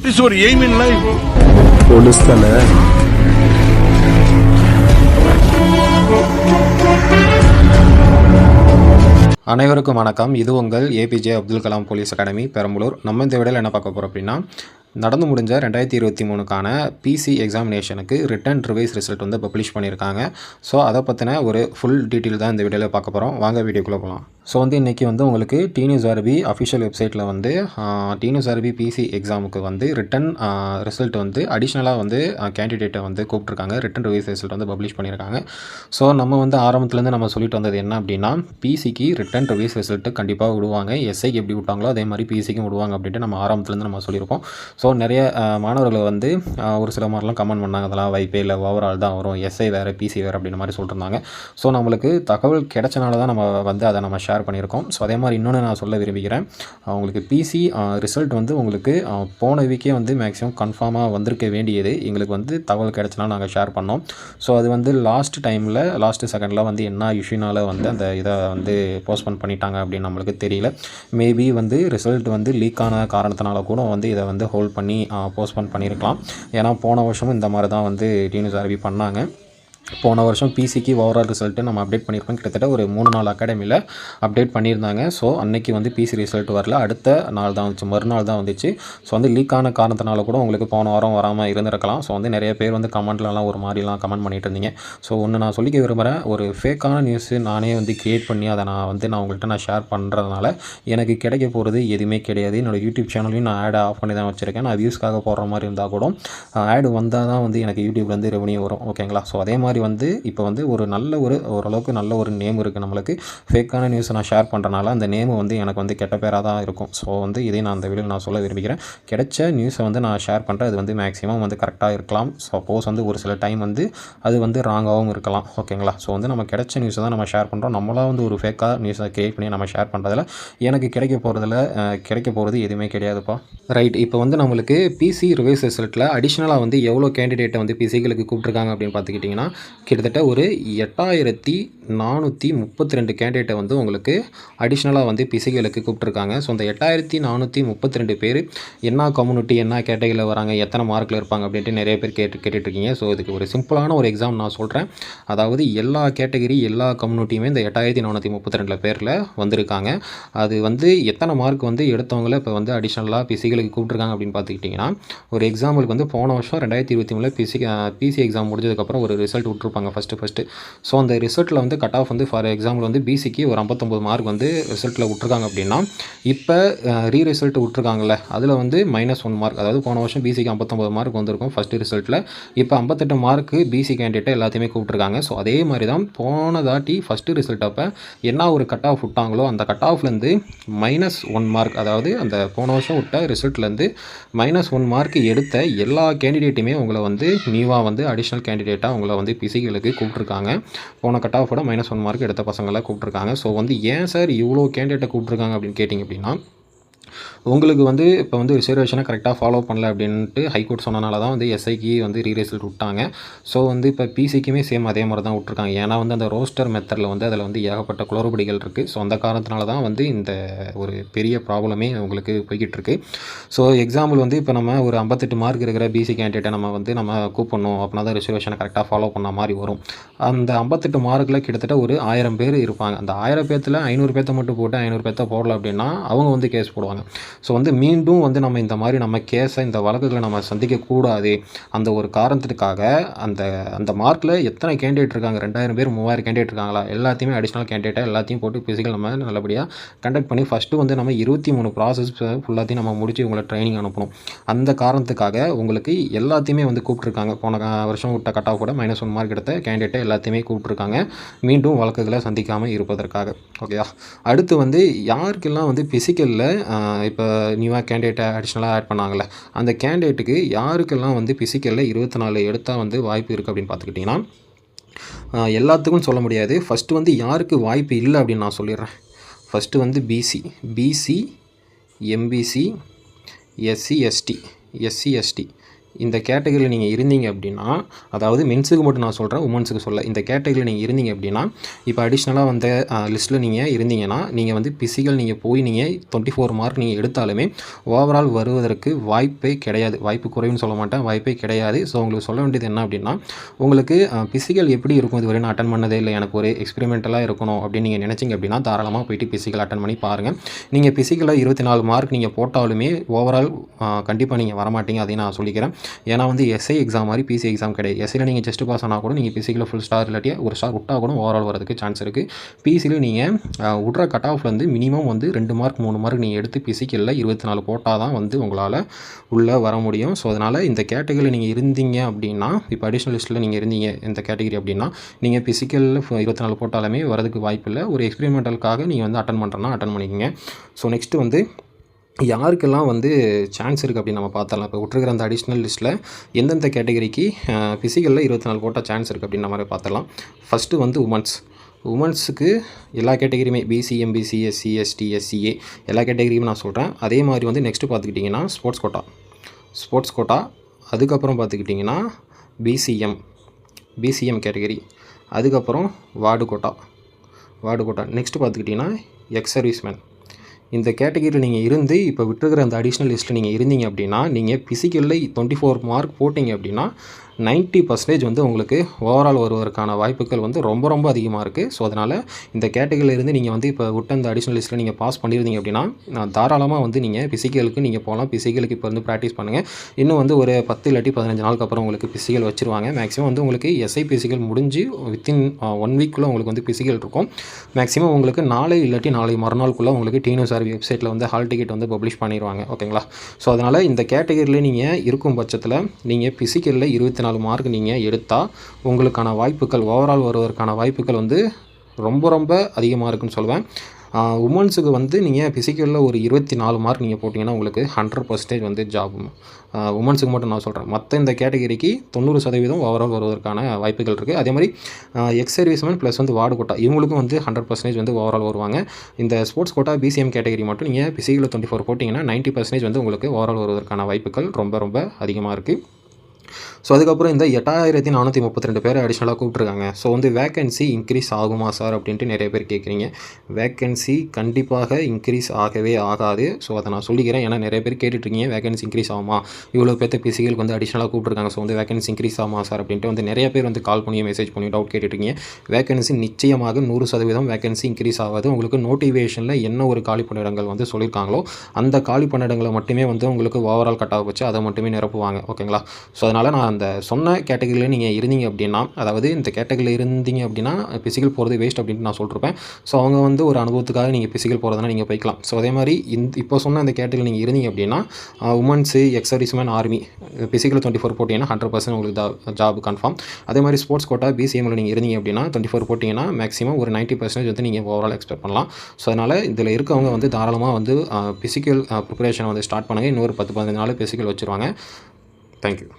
What is your aim in life? Police தானே. அனைவருக்கும் வணக்கம். இது உங்கள் APJ Abdul Kalam police academy Perambalur. நம்ம இந்த வீடியோவில் என்ன பார்க்க போகிறோம் அப்படின்னா, நடந்து முடிஞ்ச 2023க்கான பிசி எக்ஸாமினேஷனுக்கு ரிட்டன் ரிவைஸ் ரிசல்ட் வந்து பப்ளிஷ் பண்ணியிருக்காங்க. ஸோ அதை பற்றின ஒரு ஃபுல் டீட்டெயில் தான் இந்த வீடியோவில் பார்க்க போகிறோம். வாங்க வீடியோக்குள்ளே போகலாம். ஸோ வந்து இன்றைக்கி வந்து உங்களுக்கு டிஎன்யூஎஸ்ஆர்பி அஃபிஷியல் வெப்சைட்டில் வந்து டிஎன்யூஎஸ்ஆர்பி பிசி எக்ஸாமுக்கு வந்து ரிட்டன் ரிசல்ட் வந்து அடிஷ்னலாக வந்து கேண்டிடேட்டை வந்து கூப்பிட்ருக்காங்க. ரிட்டன் ரிவைஸ் ரிசல்ட் வந்து பப்ளிஷ் பண்ணியிருக்காங்க. ஸோ நம்ம வந்து ஆரம்பத்துலேருந்து நம்ம சொல்லிட்டு வந்தது என்ன அப்படின்னா, பிசிக்கு ரிட்டன் ரிவைஸ் ரிசல்ட்டு கண்டிப்பாக விடுவாங்க. எஸ்ஐக்கு எப்படி விட்டாங்களோ அதே மாதிரி பிசிக்கும் விடுவாங்க அப்படின்ட்டு நம்ம ஆரம்பத்துலேருந்து நம்ம சொல்லியிருக்கோம். ஸோ நிறைய மாணவர்கள் வந்து ஒரு சில மாதிரிலாம் கமெண்ட் பண்ணாங்க, அதெல்லாம் வாய்ப்பே இல்லை, ஓவரால் தான் வரும், எஸ்ஐ வேறு பிசி வேறு அப்படின்ற மாதிரி சொல்லியிருந்தாங்க. ஸோ நம்மளுக்கு தகவல் கிடைச்சனால தான் நம்ம வந்து அதை நம்ம ஷேர் பண்ணியிருக்கோம். ஸோ அதே மாதிரி இன்னொன்று நான் சொல்ல விரும்புகிறேன், உங்களுக்கு பிசி ரிசல்ட் வந்து உங்களுக்கு போன வீக்கே வந்து மேக்ஸிமம் கன்ஃபார்மாக வந்திருக்க வேண்டியது. எங்களுக்கு வந்து தகவல் கிடைச்சனால நாங்கள் ஷேர் பண்ணோம். ஸோ அது வந்து லாஸ்ட் செகண்டில் வந்து என்ன இஷ்யூனால் வந்து அந்த இதை வந்து போஸ்ட்போன் பண்ணிட்டாங்க அப்படின்னு நம்மளுக்கு தெரியல. மேபி வந்து ரிசல்ட் வந்து லீக் ஆன காரணத்தினால கூட வந்து இதை வந்து ஹோல்ட் பண்ணி போஸ்ட்போன் பண்ணியிருக்கலாம். ஏன்னா போன வருஷமும் இந்த மாதிரி தான் வந்து டிஎன்யூஎஸ்ஆர்பி பண்ணாங்க. போன வருஷம் பிசிக்கு ஓவரால் ரிசல்ட்டு நம்ம அப்டேட் பண்ணியிருப்போம். கிட்டத்தட்ட ஒரு 3-4 அகாடமியில் அப்டேட் பண்ணியிருந்தாங்க. ஸோ அன்றைக்கி வந்து பிசி ரிசல்ட் வரல, அடுத்த நாள் தான் வந்துச்சு, மறுநாள் தான் வந்துச்சு. ஸோ வந்து லீக் ஆன காரணத்தினால கூட உங்களுக்கு போன வாரம் வராமல் இருந்திருக்கலாம். ஸோ வந்து நிறைய பேர் வந்து கமெண்ட்லலாம் ஒரு மாதிரிலாம் கமெண்ட் பண்ணிட்டு இருந்தீங்க. ஸோ ஒன்று நான் சொல்லிக்க விரும்புகிறேன், ஒரு ஃபேக்கான நியூஸு நானே வந்து க்ரியேட் பண்ணி அதை நான் உங்கள்கிட்ட ஷேர் பண்ணுறதுனால எனக்கு கிடைக்க போகிறது எதுவுமே கிடையாது. என்னோடய யூடியூப் சேனலையும் நான் ஆட் ஆஃப் பண்ணி தான் வச்சுருக்கேன். நான் வியூஸ்க்காக போடுற மாதிரி இருந்தால் கூட ஆடு வந்தால் தான் வந்து எனக்கு யூடியூப்லேருந்து ரெவன்யூ வரும். ஓகேங்களா? ஸோ அதே மாதிரி வந்து இப்போ வந்து ஓரளவுக்கு நல்ல ஒரு நேம் இருக்குது நம்மளுக்கு. ஃபேக்கான நியூஸை நான் ஷேர் பண்ணுறனால அந்த நேம் வந்து எனக்கு வந்து கெட்ட பேராக தான் இருக்கும். ஸோ வந்து இதை நான் அந்த வீடியோவில் நான் சொல்ல விரும்புகிறேன். கிடைச்ச நியூஸை வந்து நான் ஷேர் பண்ணுறேன். அது வந்து மேக்ஸிமம் வந்து கரெக்டாக இருக்கலாம். சப்போஸ் வந்து ஒரு சில டைம் வந்து அது வந்து ராங்காகவும் இருக்கலாம். ஓகேங்களா? ஸோ வந்து நம்ம கிடைச்ச நியூஸை தான் நம்ம ஷேர் பண்ணுறோம். நம்மளாக வந்து ஒரு ஃபேக்காக நியூஸை க்ரியேட் பண்ணி நம்ம ஷேர் பண்ணுறதில் எனக்கு கிடைக்க போகிறது எதுவுமே கிடையாதுப்பா. ரைட். இப்போ வந்து நம்மளுக்கு பிசி ரிவைஸ் ரிசல்ட்டில் அடிஷ்னலாக வந்து எவ்வளோ கேண்டிடேட்டை வந்து பிசிகளுக்கு கூப்பிட்ருக்காங்க அப்படின்னு பார்த்துக்கிட்டிங்கன்னா, கிட்டத்தட்ட ஒரு 8432 கேண்டிடேட்டை வந்து உங்களுக்கு அடிஷ்னலாக வந்து பிசிகளுக்கு கூப்பிட்ருக்காங்க. ஸோ அந்த 8432 பேர் என்ன கம்யூனிட்டி, என்ன கேட்டகரியில் வராங்க, எத்தனை மார்க்கில் இருப்பாங்க அப்படின்ட்டு நிறைய பேர் கேட்டுட்ருக்கீங்க. ஸோ இதுக்கு ஒரு சிம்பிளான ஒரு எக்ஸாம் நான் சொல்கிறேன். அதாவது எல்லா கேட்டகரி எல்லா கம்யூனிட்டியுமே இந்த 8432 பேரில் வந்திருக்காங்க. அது வந்து எத்தனை மார்க் வந்து எடுத்தவங்கள இப்போ வந்து அடிஷ்னலாக பிசிகளுக்கு கூப்பிட்ருக்காங்க அப்படின்னு பார்த்துக்கிட்டிங்கன்னா, ஒரு எக்ஸாம்பிளுக்கு வந்து போன வருஷம் 2023 பிசி எக்ஸாம் முடிஞ்சதுக்கப்புறம் ஒரு ரிசல்ட் விட்ருப்பாங்க ஃபஸ்ட்டு. ஸோ அந்த ரிசல்ட்டில் வந்து கட் ஆஃப் வந்து ஃபார் எக்ஸாம்பிள் வந்து பிசிக்கு ஒரு 59 மார்க் வந்து ரிசல்ட்டில் விட்ருக்காங்க அப்படின்னா, இப்போ ரிசல்ட் விட்ருக்காங்கல்ல, அதில் வந்து -1 மார்க், அதாவது போன வருஷம் பிசிக்கு 59 மார்க் வந்திருக்கும் ஃபஸ்ட்டு ரிசல்ட்டில். இப்போ 58 மார்க்கு பிசி கேண்டிடேட்டை எல்லாத்தையுமே கூப்பிட்ருக்காங்க. ஸோ அதே மாதிரி தான் போன தாட்டி ஃபஸ்ட்டு ரிசல்ட் அப்போ என்ன ஒரு கட் ஆஃப் விட்டாங்களோ அந்த கட் ஆஃப்லேருந்து -1 மார்க், அதாவது அந்த போன வருஷம் விட்ட ரிசல்ட்லேருந்து -1 மார்க் எடுத்த எல்லா கேண்டிடேட்டுமே உங்களை வந்து நியூவாக வந்து அடிஷ்னல் கேண்டிடேட்டாக உங்களை வந்து பிசிகளுக்கு கூப்பிட்ருக்காங்க. போன கட் ஆஃபோட -1 மார்க் எடுத்த பசங்களை கூப்பிட்ருக்காங்க. ஸோ வந்து ஏன் சார் இவ்வளோ கேண்டிடேட்டை கூப்பிட்ருக்காங்க அப்படின்னு கேட்டிங்க அப்படின்னா, உங்களுக்கு வந்து இப்போ வந்து ரிசர்வேஷனை கரெக்டாக ஃபாலோ பண்ணல அப்படின்ட்டு ஹைகோர்ட் சொன்னனால தான் வந்து எஸ்ஐக்கு வந்து ரிசல்ட் விட்டாங்க. ஸோ வந்து இப்போ பிசிக்குமே சேம் அதே மாதிரி தான் விட்ருக்காங்க. ஏன்னா வந்து அந்த ரோஸ்டர் மெத்தடில் வந்து அதில் வந்து ஏகப்பட்ட குளறுபடிகள் இருக்குது. ஸோ அந்த காரணத்தினால தான் வந்து இந்த ஒரு பெரிய ப்ராப்ளமே உங்களுக்கு போய்கிட்டு இருக்கு. ஸோ எக்ஸாம்பிள் வந்து இப்போ நம்ம ஒரு 58 மார்க் இருக்கிற பிசி கேண்டிடேட்டை நம்ம கூப்பிடணும் அப்படின்னா தான் ரிசர்வேஷனை கரெக்டாக ஃபாலோ பண்ண மாதிரி வரும். அந்த 58 மார்க்கில் கிட்டத்தட்ட ஒரு 1000 பேர் இருப்பாங்க. அந்த 1000 பேர்த்தில் 500 பேர்த்த மட்டும் போட்டு 500 பேர்த்த போடல அப்படின்னா அவங்க வந்து கேஸ் போடுவாங்க. ஸோ வந்து மீண்டும் வந்து நம்ம இந்த மாதிரி நம்ம கேஸை இந்த வழக்குகளை நம்ம சந்திக்கக்கூடாது. அந்த ஒரு காரணத்துக்காக அந்த மார்க்கில் எத்தனை கேண்டிடேட் இருக்காங்க, 2000 பேர் 3000 கேண்டிடேட் இருக்காங்களா, எல்லாத்தையுமே அடிஷ்னல் கேண்டிடேட்டாக எல்லாத்தையும் போட்டு பிசிக்கல் நம்ம நல்லபடியாக கண்டக்ட் பண்ணி ஃபஸ்ட்டு வந்து நம்ம 23 ப்ராசஸ் ஃபுல்லாத்தையும் நம்ம முடிச்சு உங்களை ட்ரைனிங் அனுப்பணும். அந்த காரணத்துக்காக உங்களுக்கு எல்லாத்தையுமே வந்து கூப்பிட்ருக்காங்க. போன வருஷம் விட்ட கட் ஆஃப் கூட -1 மார்க் எடுத்த கேண்டிடேட்டை எல்லாத்தையுமே கூப்பிட்ருக்காங்க, மீண்டும் வழக்குகளை சந்திக்காமல் இருப்பதற்காக. ஓகேயா? அடுத்து வந்து யாருக்கெல்லாம் வந்து பிசிக்கலில் இப்போ நியூவாக கேண்டிடேட்டை அடிஷ்னலாக ஆட் பண்ணாங்களே, அந்த கேண்டிடேட்டுக்கு யாருக்கெல்லாம் வந்து பிசிக்கலில் 24 எடுத்தால் வந்து வாய்ப்பு இருக்குது அப்படின்னு பார்த்துக்கிட்டிங்கன்னா, எல்லாத்துக்கும் சொல்ல முடியாது. ஃபஸ்ட்டு வந்து யாருக்கு வாய்ப்பு இல்லை அப்படின்னு நான் சொல்லிடுறேன். ஃபஸ்ட்டு வந்து பிசி, எம்பிசி, எஸ்சி எஸ்டி, இந்த கேட்டகரியில் நீங்கள் இருந்தீங்க அப்படின்னா, அதாவது மென்ஸுக்கு மட்டும் நான் சொல்கிறேன், உமன்ஸுக்கு சொல்ல. இந்த கேட்டகரியில் நீங்கள் இருந்தீங்க அப்படின்னா, இப்போ அடிஷ்னலாக வந்த லிஸ்ட்டில் நீங்கள் இருந்தீங்கன்னா, நீங்கள் வந்து பிசிக்கல் நீங்கள் போய் நீங்கள் 24 மார்க் நீங்கள் எடுத்தாலுமே ஓவரால் வருவதற்கு வாய்ப்பே கிடையாது. வாய்ப்பு குறைவுன்னு சொல்ல மாட்டேன், வாய்ப்பே கிடையாது. ஸோ உங்களுக்கு சொல்ல வேண்டியது என்ன அப்படின்னா, உங்களுக்கு பிசிக்கல் எப்படி இருக்கும், இதுவரை நான் அட்டன் பண்ணதே இல்லை, எனக்கு ஒரு எக்ஸ்பெரிமெண்டலாக இருக்கணும் அப்படின்னு நீங்கள் நினச்சிங்க அப்படின்னா, தாராளமாக போயிட்டு பிசிக்கல் அட்டன் பண்ணி பாருங்கள். நீங்கள் பிசிக்கலில் 24 மார்க் நீங்கள் போட்டாலுமே ஓவரால் கண்டிப்பாக நீங்கள் வரமாட்டீங்க, அதையும் நான் சொல்லிக்கிறேன். ஏன்னா வந்து எஸ்ஐ எக்ஸாம் மாதிரி பிசி எக்ஸாம் கிடையாது. எஸ்ஐயில் நீங்கள் ஜஸ்ட் பாஸ் ஆனால் கூட நீங்கள் பிசிக்கலில் ஃபுல் ஸ்டார் இல்லாட்டி ஒரு ஸ்டார் விட்டால் கூட ஓவரால் வரதுக்கு சான்ஸ் இருக்குது. பிசியில் நீங்கள் விட்ற கட் ஆஃப்லேருந்து மினிமம் வந்து 2 மார்க் 3 மார்க் நீங்கள் எடுத்து பிசிக்கலில் 24 போட்டால் தான் வந்து உங்களால் உள்ளே வர முடியும். ஸோ அதனால் இந்த கேட்டகரியில் நீங்கள் இருந்தீங்க அப்படின்னா, இப்போ அடிஷ்னல் லிஸ்ட்டில் நீங்கள் இருந்தீங்க இந்த கேட்டகரி அப்படின்னா, நீங்கள் பிசிக்கலில் 24 போட்டாலுமே வரதுக்கு வாய்ப்பு இல்லை. ஒரு எக்ஸ்பெரிமெண்டலுக்காக நீங்கள் வந்து அட்டன் பண்ணுறேன்னா அட்டன் பண்ணிக்கோங்க. ஸோ நெக்ஸ்ட்டு வந்து யாருக்கெல்லாம் வந்து சான்ஸ் இருக்குது அப்படின்னு நம்ம பார்த்தரலாம். இப்போ விட்டுருக்கிற அந்த அடிஷ்னல் லிஸ்ட்டில் எந்தெந்த கேட்டகரிக்கு ஃபிசிக்கலில் 24 போட்டால் சான்ஸ் இருக்குது அப்படின்ற மாதிரி பார்த்தரலாம். ஃபஸ்ட்டு வந்து உமன்ஸுக்கு எல்லா கேட்டகரியுமே BC, MBC, SC, ST, SCA எல்லா கேட்டகரியுமே நான் சொல்கிறேன். அதே மாதிரி வந்து நெக்ஸ்ட்டு பார்த்துக்கிட்டிங்கன்னா ஸ்போர்ட்ஸ் கோட்டா அதுக்கப்புறம் பார்த்துக்கிட்டிங்கன்னா பிசிஎம் கேட்டகரி, அதுக்கப்புறம் வார்டு கோட்டா நெக்ஸ்ட்டு பார்த்துக்கிட்டிங்கன்னா எக்ஸ் சர்வீஸ்மேன். இந்த கேட்டகரியில் நீங்கள் இருந்து இப்போ விட்டுருக்கிற அந்த அடிஷ்னல் லிஸ்ட்டில் நீங்கள் இருந்தீங்க அப்படின்னா, நீங்கள் பிசிக்கலில் 24 மார்க் போட்டிங்க அப்படின்னா 90% வந்து உங்களுக்கு ஓவரால் வருவதற்கான வாய்ப்புகள் வந்து ரொம்ப ரொம்ப அதிகமாக இருக்குது. ஸோ அதனால் இந்த கேட்டகரியில் இருந்து நீங்கள் வந்து இப்போ விட்ட அந்த அடிஷ்னல் லிஸ்ட்டில் நீங்கள் பாஸ் பண்ணியிருந்தீங்க அப்படின்னா, தாராளமாக வந்து நீங்கள் பிசிக்கலுக்கு நீங்கள் போகலாம். பிசிக்கலுக்கு இப்போ வந்து ப்ராக்டிஸ் பண்ணுங்கள். இன்னும் வந்து ஒரு 10 இல்லாட்டி 15 நாளுக்கு அப்புறம் உங்களுக்கு பிசிக்கல் வச்சுருவாங்க. மேக்ஸிமம் வந்து உங்களுக்கு எஸ்ஐ பிசிக்கல் முடிஞ்சு வித்தின் 1 வீக்குள்ளே உங்களுக்கு வந்து பிசிக்கல் இருக்கும். மேக்ஸிமம் உங்களுக்கு நாளை இல்லாட்டி நாளை மறுநாளுக்குள்ளே உங்களுக்கு டிஎன்யூஎஸ்ஆர்பி வெப்சைட்டில் வந்து ஹால் டிக்கெட் வந்து பப்ளிஷ் பண்ணிடுவாங்க. ஓகேங்களா? ஸோ அதனால் இந்த கேட்டகரியில் நீங்கள் இருக்கும் பட்சத்தில் நீங்கள் பிசிக்கலில் 24 மார்க் நீங்கள் எடுத்தால் உங்களுக்கான வாய்ப்புகள் ஓவரால் வருவதற்கான வாய்ப்புகள் வந்து ரொம்ப ரொம்ப அதிகமாக இருக்குன்னு சொல்லுவேன். உமன்ஸுக்கு வந்து நீங்கள் பிசிக்கலில் ஒரு 24 மார்க் நீங்கள் போட்டிங்கன்னா உங்களுக்கு 100% வந்து ஜாப். உமன்ஸுக்கு மட்டும் நான் சொல்கிறேன். மற்ற இந்த கேட்டகரிக்கு 90% ஓவரால் வருவதற்கான வாய்ப்புகள் இருக்குது. அதே மாதிரி எக்ஸ் சர்வீஸ்மேன் ப்ளஸ் வந்து வார்டு கோட்டா இவங்களுக்கும் வந்து 100% வந்து ஓவரால் வருவாங்க. இந்த ஸ்போர்ட்ஸ் கோட்டா பிசிஎம் கேட்டகரி மட்டும் நீங்கள் பிசிக்கலில் 24 போட்டிங்கன்னா 90% வந்து உங்களுக்கு ஓவரால் வருவதற்கான வாய்ப்புகள் ரொம்ப ரொம்ப அதிகமாக இருக்குது. ஸோ அதுக்கப்புறம் இந்த 8432 பேர் அடிஷ்னலாக கூப்பிட்ருக்காங்க. ஸோ வந்து வேக்கன்சி இன்க்ரீஸ் ஆகுமா சார் அப்படின்ட்டு நிறைய பேர் கேட்குறீங்க. வேக்கன்சி கண்டிப்பாக இன்க்ரீஸ் ஆகவே ஆகாது. ஸோ அதை நான் சொல்லிக்கிறேன். ஏன்னா நிறைய பேர் கேட்டுட்ருக்கீங்க வேக்கன்சி இன்க்ரீஸ் ஆகுமா, இவ்வளோ பேர்த்த பிசிகளுக்கு வந்து அடிஷ்னலாக கூப்பிட்ருக்காங்க. ஸோ வந்து வேக்கன்சி இன்க்ரீஸ் ஆகுமா சார் அப்படின்ட்டு வந்து நிறைய பேர் வந்து கால் பண்ணி மெசேஜ் பண்ணி டவுட் கேட்டுட்ருக்கீங்க. வேக்கன்சி நிச்சயமாக 100% வேக்கன்சி இன்க்ரீஸ் ஆகாது. உங்களுக்கு நோட்டிஃபிகேஷனில் என்ன ஒரு காலி பணியிடங்கள் வந்து சொல்லியிருக்காங்களோ அந்த காலி பணியிடங்களை மட்டுமே வந்து உங்களுக்கு ஓவரால் கட் ஆக வச்சு அதை மட்டுமே நிரப்புவாங்க. ஓகேங்களா? ஸோ அதனால் நான் அந்த சொன்ன கேட்டகரியில் நீங்கள் இருந்தீங்க அப்படின்னா, அதாவது இந்த கேட்டகரியில் இருந்தீங்க அப்படின்னா பிசிக்கல் போகிறது வேஸ்ட் அப்படின்ட்டு நான் சொல்லிருப்பேன். ஸோ அவங்க வந்து ஒரு அனுபவத்துக்காக நீங்கள் பிசிக்கல் போகிறதுனா நீங்கள் போய்க்கலாம். ஸோ அதே மாதிரி இப்போ சொன்ன இந்த கேட்டகரியில் நீங்கள் இருந்தீங்க அப்படின்னா women's, X serviceman, army physical 24 போட்டிங்கன்னா 100% உங்களுக்கு ஜாப் கன்ஃபார்ம். அதே மாதிரி ஸ்போர்ட்ஸ் கோட்டா பிசிஎம்மில் நீங்கள் இருந்தீங்க அப்படின்னா 24 போட்டிங்கன்னா மேக்ஸிமம் ஒரு 90% வந்து நீங்கள் ஓவரால் எக்ஸ்பெக்ட் பண்ணலாம். ஸோ அதனால் இதில் இருக்கவங்க வந்து தாராளமாக வந்து பிசிக்கல் ப்ரிப்பரேஷன் வந்து ஸ்டார்ட் பண்ணுங்கள். இன்னொரு 10-15 நாள் பிசிக்கல் வச்சுருவாங்க. தேங்க்யூ.